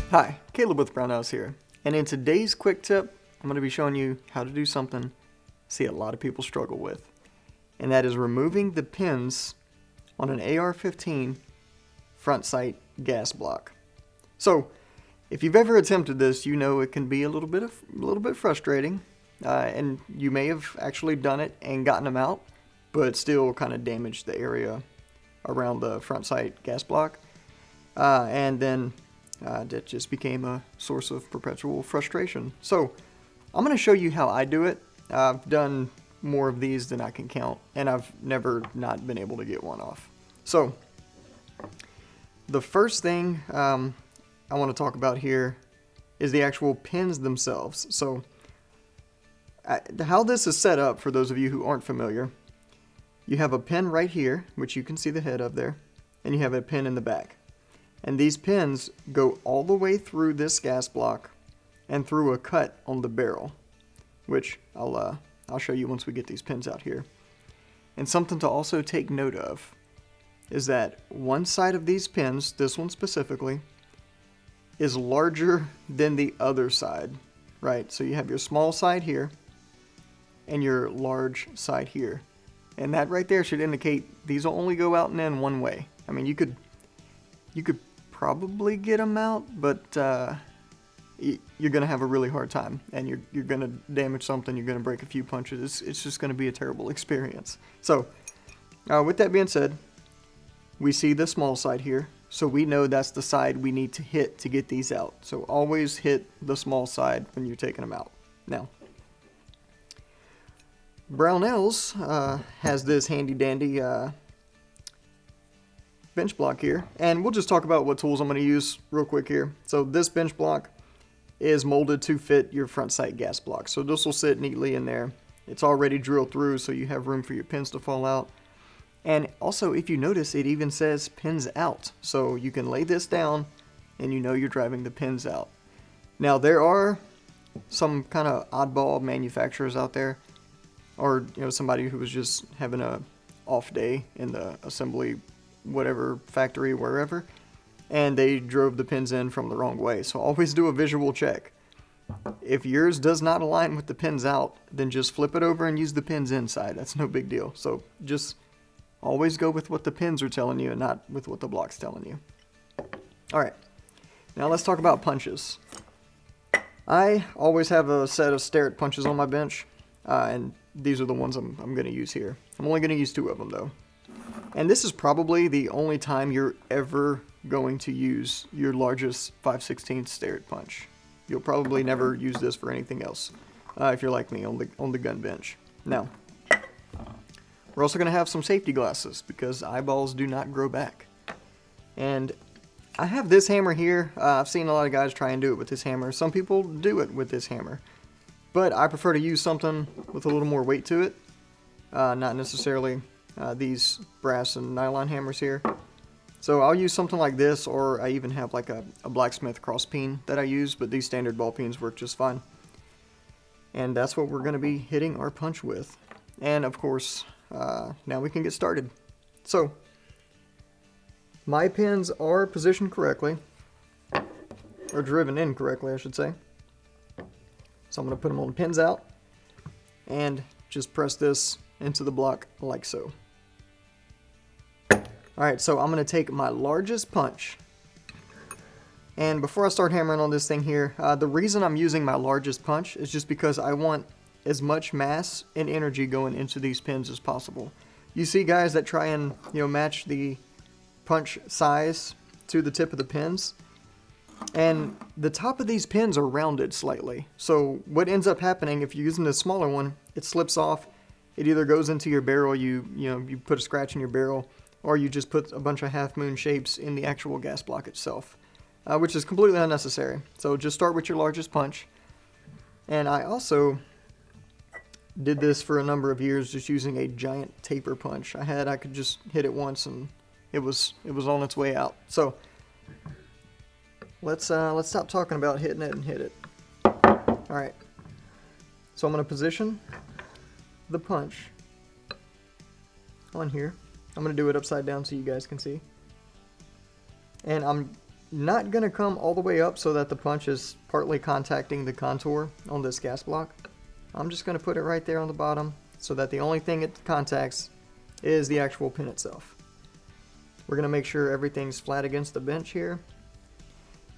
Hi, Caleb with Brownells here, and in today's quick tip, I'm going to be showing you how to do something I see a lot of people struggle with, and that is removing the pins on an AR-15 front sight gas block. So, if you've ever attempted this, you know it can be a little bit frustrating, and you may have actually done it and gotten them out, but still kind of damaged the area around the front sight gas block, and then that just became a source of perpetual frustration. So I'm going to show you how I do it. I've done more of these than I can count, and I've never not been able to get one off. So the first thing I want to talk about here is the actual pins themselves. So how this is set up, for those of you who aren't familiar, you have a pin right here, which you can see the head of there, and you have a pin in the back. And these pins go all the way through this gas block and through a cut on the barrel, which I'll show you once we get these pins out here. And something to also take note of is that one side of these pins, this one specifically, is larger than the other side, right? So you have your small side here and your large side here. And that right there should indicate these will only go out and in one way. I mean, you could probably get them out, but you're going to have a really hard time, and you're going to damage something, you're going to break a few punches. It's just going to be a terrible experience. So with that being said, we see the small side here, so we know that's the side we need to hit to get these out. So always hit the small side when you're taking them out. Now, Brownells has this handy dandy bench block here, and we'll just talk about what tools I'm going to use real quick here. So this bench block is molded to fit your front sight gas block, so this will sit neatly in there. It's already drilled through, so you have room for your pins to fall out. And also, if you notice, it even says pins out, so you can lay this down and you know you're driving the pins out. Now, there are some kind of oddball manufacturers out there, or somebody who was just having a off day in the assembly whatever factory, wherever, and they drove the pins in from the wrong way. So always do a visual check. If yours does not align with the pins out, then just flip it over and use the pins inside. That's no big deal. So just always go with what the pins are telling you and not with what the block's telling you. Alright, now let's talk about punches. I always have a set of Starrett punches on my bench, and these are the ones I'm going to use here. I'm only going to use 2 of them though. And this is probably the only time you're ever going to use your largest 5/16 Starrett punch. You'll probably never use this for anything else, if you're like me on the gun bench. Now, we're also going to have some safety glasses because eyeballs do not grow back. And I have this hammer here. I've seen a lot of guys try and do it with this hammer. Some people do it with this hammer, but I prefer to use something with a little more weight to it, not necessarily these brass and nylon hammers here. So I'll use something like this, or I even have like a blacksmith cross peen that I use, but these standard ball peens work just fine. And that's what we're going to be hitting our punch with. And of course, now we can get started. So my pins are positioned correctly, or driven in correctly, I should say. So I'm going to put them on the pins out and just press this into the block like so. Alright, so I'm going to take my largest punch, and before I start hammering on this thing here, the reason I'm using my largest punch is just because I want as much mass and energy going into these pins as possible. You see guys that try and match the punch size to the tip of the pins, and the top of these pins are rounded slightly. So what ends up happening if you're using the smaller one, it slips off. It either goes into your barrel, you put a scratch in your barrel, or you just put a bunch of half-moon shapes in the actual gas block itself, which is completely unnecessary. So just start with your largest punch. And I also did this for a number of years, just using a giant taper punch. I could just hit it once, and it was on its way out. So let's stop talking about hitting it and hit it. All right. So I'm going to position the punch on here. I'm going to do it upside down so you guys can see. And I'm not going to come all the way up so that the punch is partly contacting the contour on this gas block. I'm just going to put it right there on the bottom so that the only thing it contacts is the actual pin itself. We're going to make sure everything's flat against the bench here.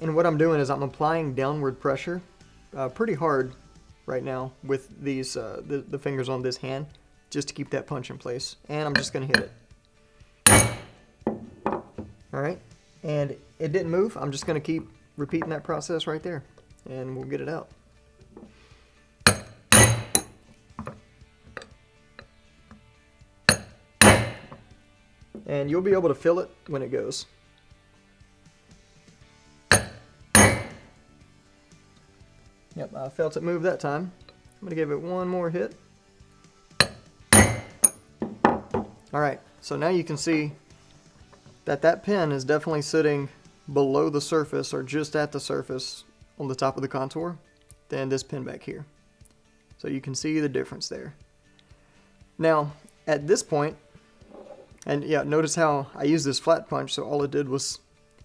And what I'm doing is I'm applying downward pressure pretty hard right now with these the fingers on this hand, just to keep that punch in place. And I'm just going to hit it. Alright, and it didn't move. I'm just going to keep repeating that process right there, and we'll get it out. And you'll be able to feel it when it goes. Yep, I felt it move that time. I'm going to give it one more hit. Alright, so now you can see that that pin is definitely sitting below the surface, or just at the surface on the top of the contour, than this pin back here. So you can see the difference there. Now, at this point, and yeah, notice how I used this flat punch, so all it did was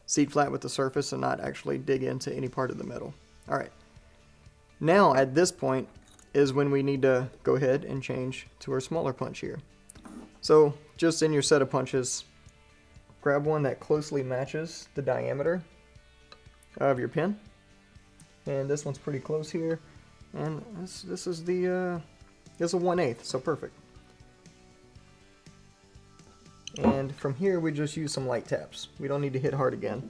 seat flat with the surface and not actually dig into any part of the metal. Alright. Now, at this point is when we need to go ahead and change to our smaller punch here. So, just in your set of punches, grab one that closely matches the diameter of your pin. And this one's pretty close here. And this is the, this is a 1/8, so perfect. And from here, we just use some light taps. We don't need to hit hard again.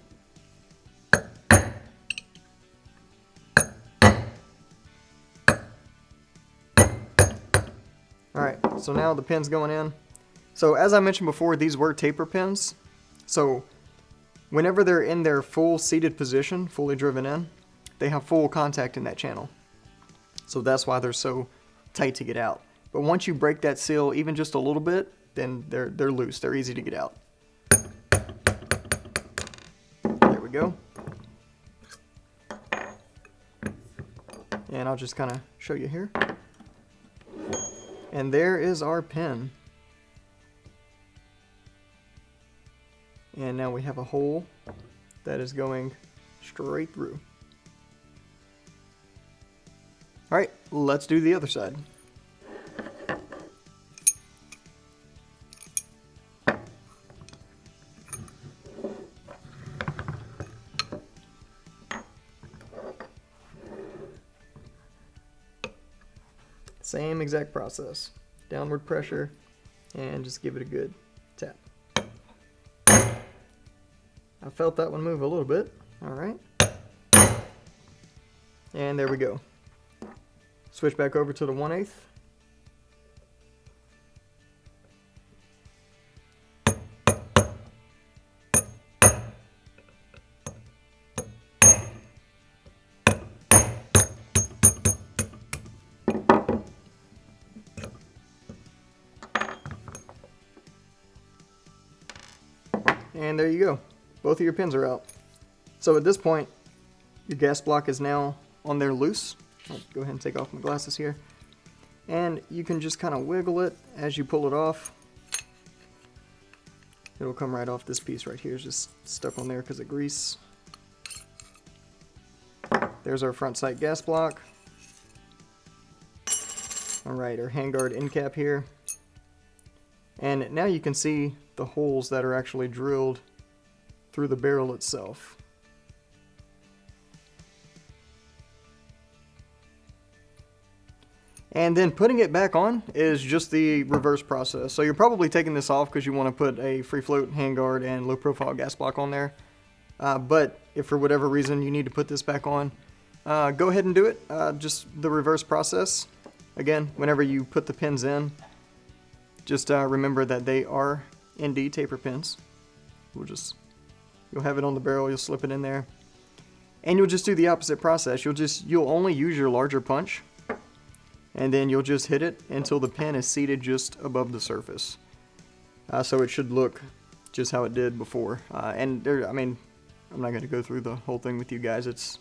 Alright, so now the pin's going in. So as I mentioned before, these were taper pins. So whenever they're in their full seated position, fully driven in, they have full contact in that channel. So that's why they're so tight to get out. But once you break that seal even just a little bit, then they're loose. They're easy to get out. There we go. And I'll just kind of show you here. And there is our pin. And now we have a hole that is going straight through. Alright, let's do the other side. Same exact process. Downward pressure, and just give it a good tap. I felt that one move a little bit. Alright. And there we go. Switch back over to the 1/8. And there you go. Both of your pins are out. So at this point, your gas block is now on there loose. I'll go ahead and take off my glasses here. And you can just kind of wiggle it as you pull it off. It'll come right off. This piece right here is just stuck on there because of grease. There's our front sight gas block. Alright, our handguard end cap here. And now you can see the holes that are actually drilled through the barrel itself. And then putting it back on is just the reverse process. So you're probably taking this off because you want to put a free float handguard and low profile gas block on there. But if for whatever reason you need to put this back on, go ahead and do it. Just the reverse process. Again, whenever you put the pins in, just remember that they are indeed taper pins. You'll have it on the barrel, you'll slip it in there. And you'll just do the opposite process. You'll only use your larger punch, and then you'll just hit it until the pin is seated just above the surface. So it should look just how it did before. And there, I mean, I'm not going to go through the whole thing with you guys. It's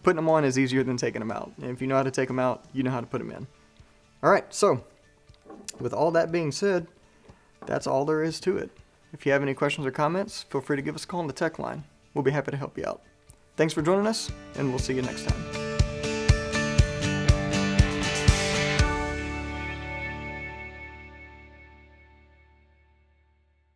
putting them on is easier than taking them out. And if you know how to take them out, you know how to put them in. All right, so with all that being said, that's all there is to it. If you have any questions or comments, feel free to give us a call on the tech line. we'll be happy to help you out. Thanks for joining us, and we'll see you next time.